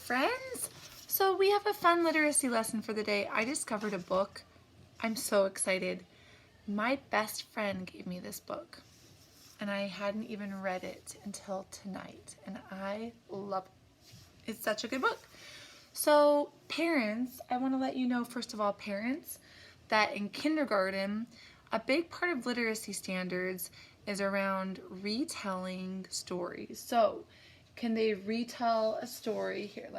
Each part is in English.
friends. So we have a fun literacy lesson for the day. I discovered a book. I'm so excited. My best friend gave me this book and I hadn't even read it until tonight, and I love it. It's such a good book. So parents, I want to let you know, first of all, parents, that in kindergarten, a big part of literacy standards is around retelling stories. So can they retell a story? Here,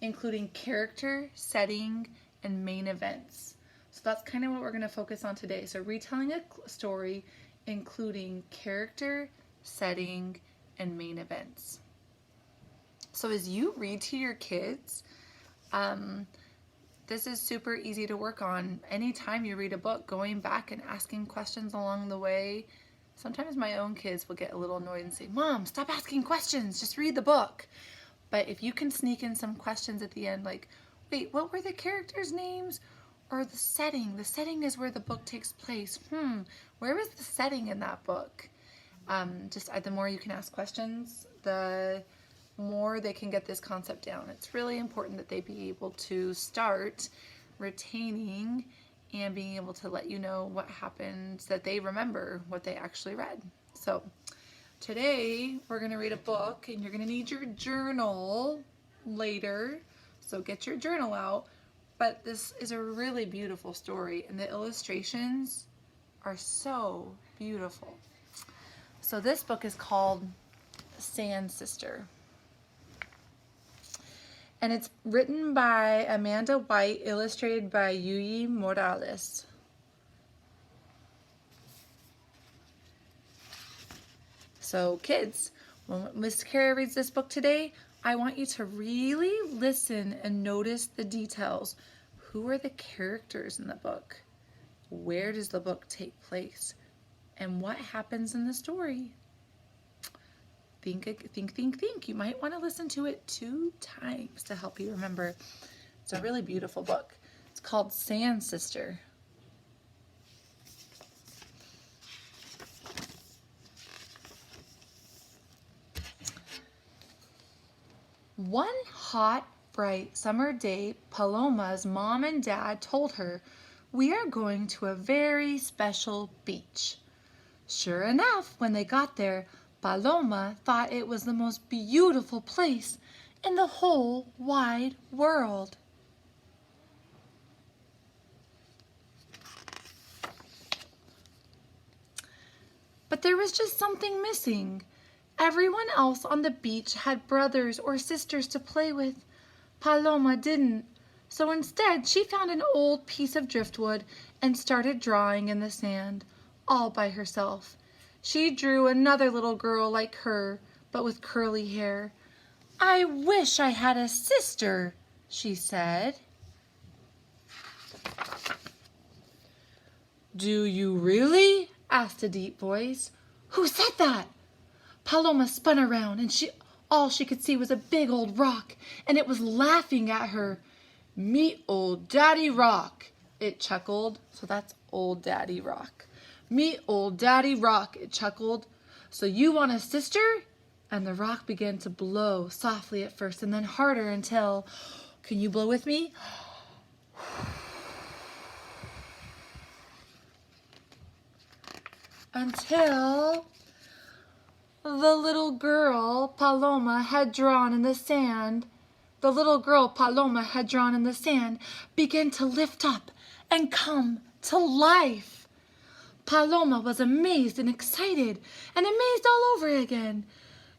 including character, setting, and main events. So that's kind of what we're going to focus on today. So retelling a story including character, setting, and main events. So as you read to your kids, this is super easy to work on. Anytime you read a book, going back and asking questions along the way. Sometimes my own kids will get a little annoyed and say, "Mom, stop asking questions, just read the book." But if you can sneak in some questions at the end, like, wait, what were the characters' names? Or the setting? The setting is where the book takes place. Where was the setting in that book? The more you can ask questions, the more they can get this concept down. It's really important that they be able to start retaining and being able to let you know what happened, that they remember what they actually read. So today we're going to read a book, and you're going to need your journal later, so get your journal out. But this is a really beautiful story, and the illustrations are so beautiful. So this book is called Sand Sister, and it's written by Amanda White, illustrated by Yuyi Morales. So kids, when Miss Kara reads this book today, I want you to really listen and notice the details. Who are the characters in the book? Where does the book take place? And what happens in the story? Think. You might want to listen to it 2 times to help you remember. It's a really beautiful book. It's called Sand Sister. One hot, bright summer day, Paloma's mom and dad told her, "We are going to a very special beach." Sure enough, when they got there, Paloma thought it was the most beautiful place in the whole wide world. But there was just something missing. Everyone else on the beach had brothers or sisters to play with. Paloma didn't. So instead, she found an old piece of driftwood and started drawing in the sand, all by herself. She drew another little girl like her, but with curly hair. "I wish I had a sister," she said. "Do you really?" asked a deep voice. "Who said that?" Paloma spun around, and all she could see was a big old rock, and it was laughing at her. "Meet old Daddy Rock," it chuckled. So that's Old Daddy Rock. "Meet old Daddy Rock," it chuckled. "So you want a sister?" And the rock began to blow, softly at first and then harder until, can you blow with me? Until the little girl Paloma had drawn in the sand, began to lift up and come to life. Paloma was amazed and excited, and amazed all over again.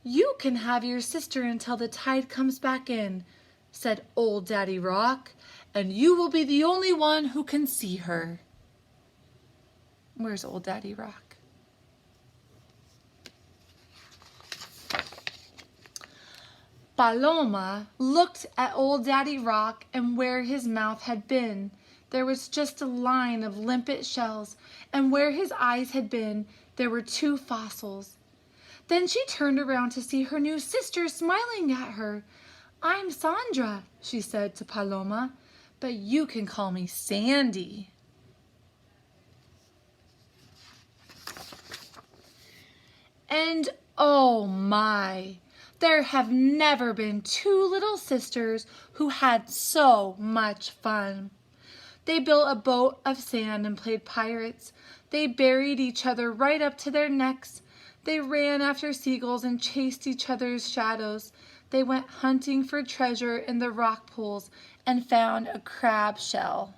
"You can have your sister until the tide comes back in," said Old Daddy Rock, "and you will be the only one who can see her." Where's Old Daddy Rock? Paloma looked at Old Daddy Rock, and where his mouth had been, there was just a line of limpet shells, and where his eyes had been, there were 2 fossils. Then she turned around to see her new sister smiling at her. "I'm Sandra," she said to Paloma, "but you can call me Sandy." And oh my! There have never been two little sisters who had so much fun. They built a boat of sand and played pirates. They buried each other right up to their necks. They ran after seagulls and chased each other's shadows. They went hunting for treasure in the rock pools and found a crab shell.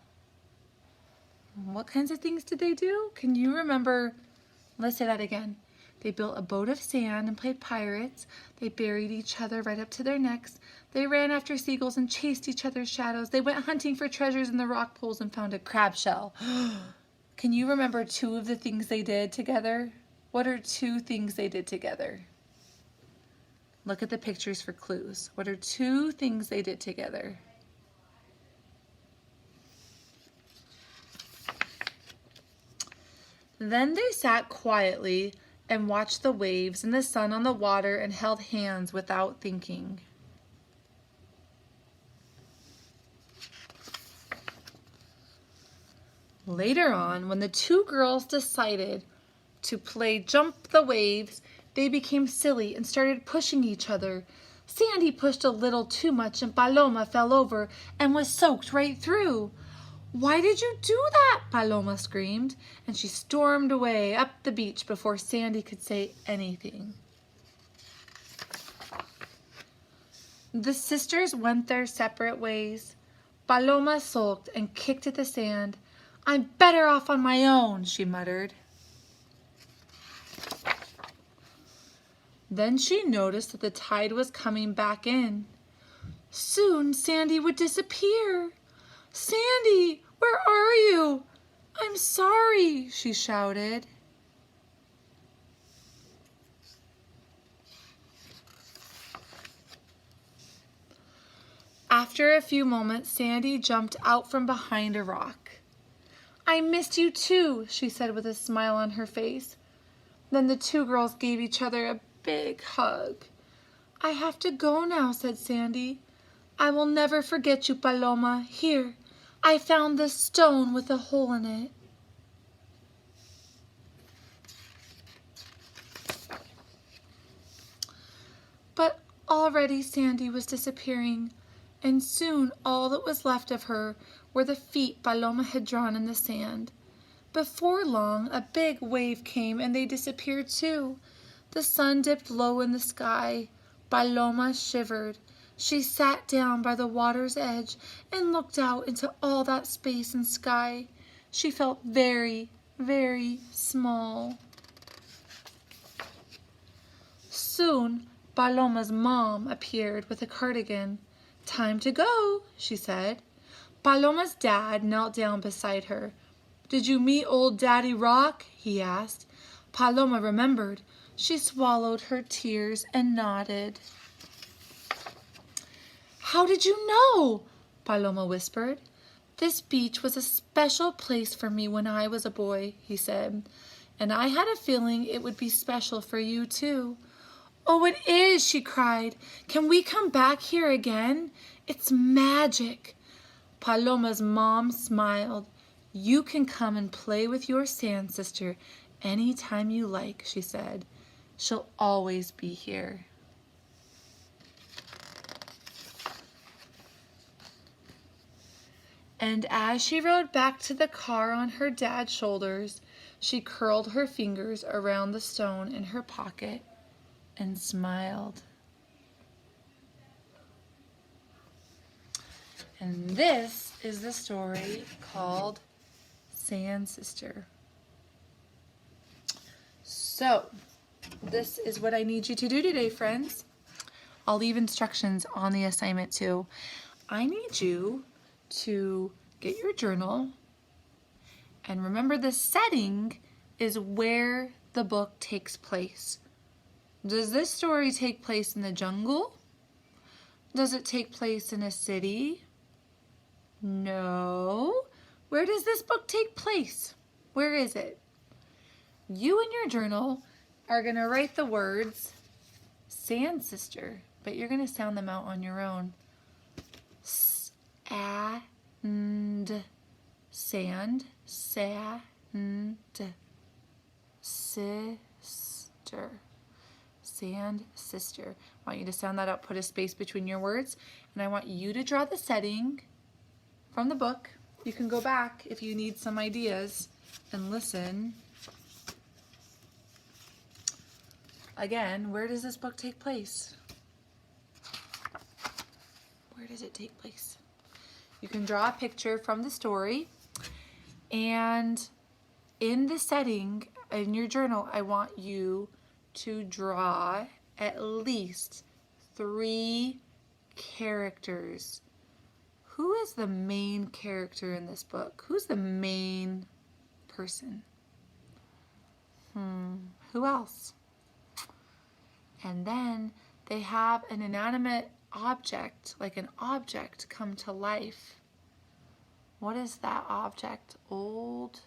What kinds of things did they do? Can you remember? Let's say that again. They built a boat of sand and played pirates. They buried each other right up to their necks. They ran after seagulls and chased each other's shadows. They went hunting for treasures in the rock pools and found a crab shell. Can you remember two of the things they did together? What are two things they did together? Look at the pictures for clues. What are two things they did together? Then they sat quietly and watched the waves and the sun on the water and held hands without thinking. Later on, when the two girls decided to play jump the waves, they became silly and started pushing each other. Sandy pushed a little too much and Paloma fell over and was soaked right through. "Why did you do that?" Paloma screamed, and she stormed away up the beach before Sandy could say anything. The sisters went their separate ways. Paloma sulked and kicked at the sand. "I'm better off on my own," she muttered. Then she noticed that the tide was coming back in. Soon Sandy would disappear. "Sandy, where are you? I'm sorry," she shouted. After a few moments, Sandy jumped out from behind a rock. "I missed you too," she said with a smile on her face. Then the two girls gave each other a big hug. "I have to go now," said Sandy. "I will never forget you, Paloma. Here, I found this stone with a hole in it." But already Sandy was disappearing, and soon all that was left of her were the feet Paloma had drawn in the sand. Before long, a big wave came and they disappeared too. The sun dipped low in the sky. Paloma shivered. She sat down by the water's edge and looked out into all that space and sky. She felt very, very small. Soon, Paloma's mom appeared with a cardigan. "Time to go," she said. Paloma's dad knelt down beside her. "Did you meet old Daddy Rock?" he asked. Paloma remembered. She swallowed her tears and nodded. "How did you know?" Paloma whispered. "This beach was a special place for me when I was a boy," he said. "And I had a feeling it would be special for you too." "Oh, it is," she cried. "Can we come back here again? It's magic." Paloma's mom smiled. "You can come and play with your sand sister anytime you like," she said. "She'll always be here." And as she rode back to the car on her dad's shoulders, she curled her fingers around the stone in her pocket and smiled. And this is the story called Sand Sister. So, this is what I need you to do today, friends. I'll leave instructions on the assignment too. I need you to get your journal, and remember the setting is where the book takes place. Does this story take place in the jungle? Does it take place in a city? No. Where does this book take place? Where is it? You in your journal are going to write the words Sand Sister, but you're going to sound them out on your own. And sand, sand, sister, Sand sister. I want you to sound that out, put a space between your words, and I want you to draw the setting from the book. You can go back if you need some ideas and listen. Again, where does this book take place? Where does it take place? You can draw a picture from the story, and in the setting, in your journal, I want you to draw at least 3 characters. Who is the main character in this book? Who's the main person? Who else? And then they have an inanimate object, like an object, come to life. What is that object? What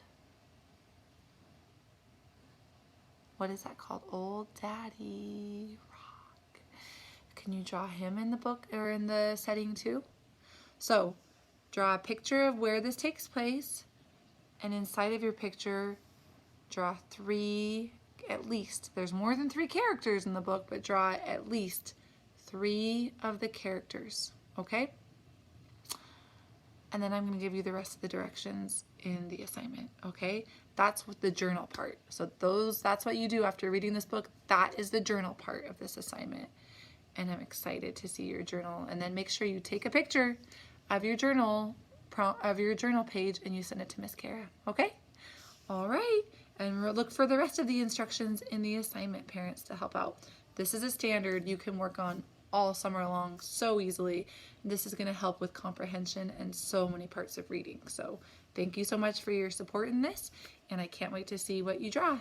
is that called? Old Daddy Rock. Can you draw him in the book or in the setting too? So draw a picture of where this takes place, and inside of your picture, draw 3, at least. There's more than 3 characters in the book, but draw at least 3 of the characters, okay? And then I'm going to give you the rest of the directions in the assignment, okay? That's what the journal part. So that's what you do after reading this book. That is the journal part of this assignment. And I'm excited to see your journal. And then make sure you take a picture of your journal page and you send it to Miss Kara, okay? All right. And we'll look for the rest of the instructions in the assignment, parents, to help out. This is a standard you can work on all summer long so easily. This is going to help with comprehension and so many parts of reading. So thank you so much for your support in this, and I can't wait to see what you draw.